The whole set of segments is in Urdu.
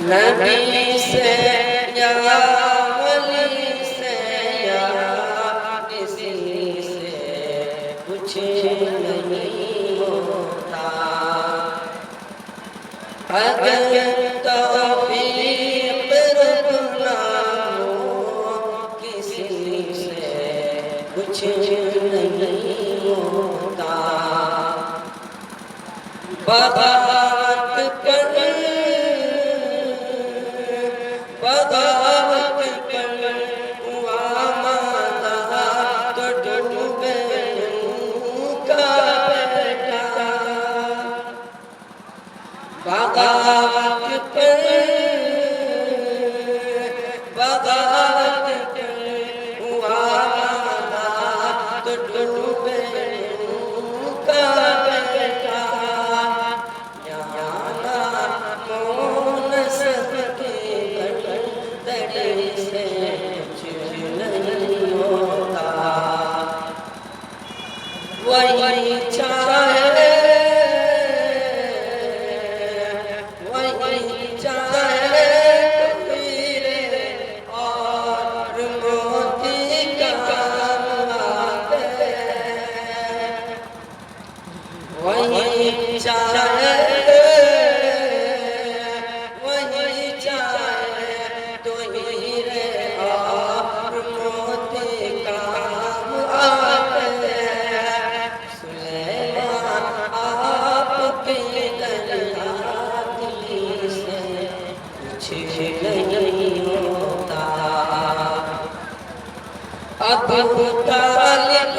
نبی سے یا ولی سے یا کسی سے کچھ نہیں ہوتا، اگر توفیق ربنا ہو کسی سے کچھ نہیں ہوتا، بغاوت کر ہوا مادا تو ڈوبے نوح کا بیٹا، بغاوت کر ہوا مادا تو ڈوبے نوح کا بیٹا، وہی چاہے کبیرے اور موتی کام آتے، وہی چاہے تو ہیرے اور موتی کام آتے، نہیں ہوتا، ابو طالب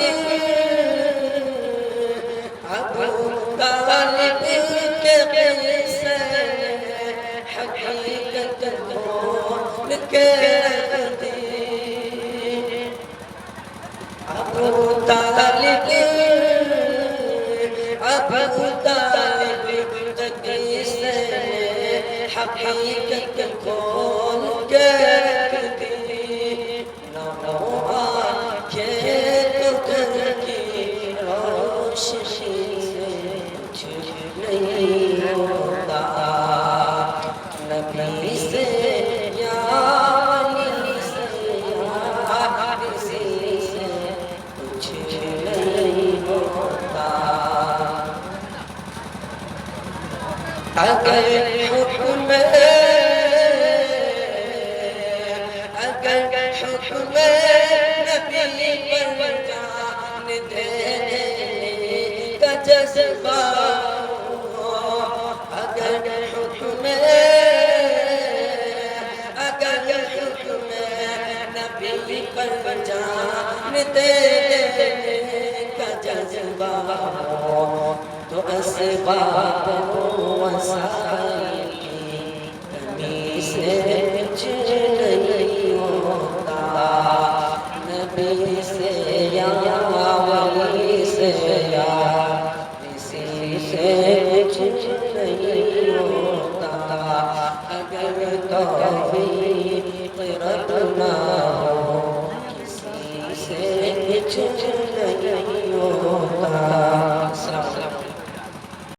کے قصے حقیقت کھول کے رکھ دی، ابو طالب کے قصے حقیقت کھول کے رکھ دی، نہ آنکھیں تو کر کی روشنی سے کچھ نہیں ہوتا، نبی سے یا ولی سے یا کسی سے کچھ نہیں ہوتا، اگر حکم نبی پر جان دینے کا جذبہ ہو، اگر حکم نبی پر جان دینے کا جذبہ ہو، تو اسباب و وسائل کی کمی سے کچھ نہیں ہوتا، نبی سے یا ولی سے یا کسی سے کچھ نہیں ہوتا، اگر توفیق ربنا ہو کسی سے کچھ نہیں ہوتا۔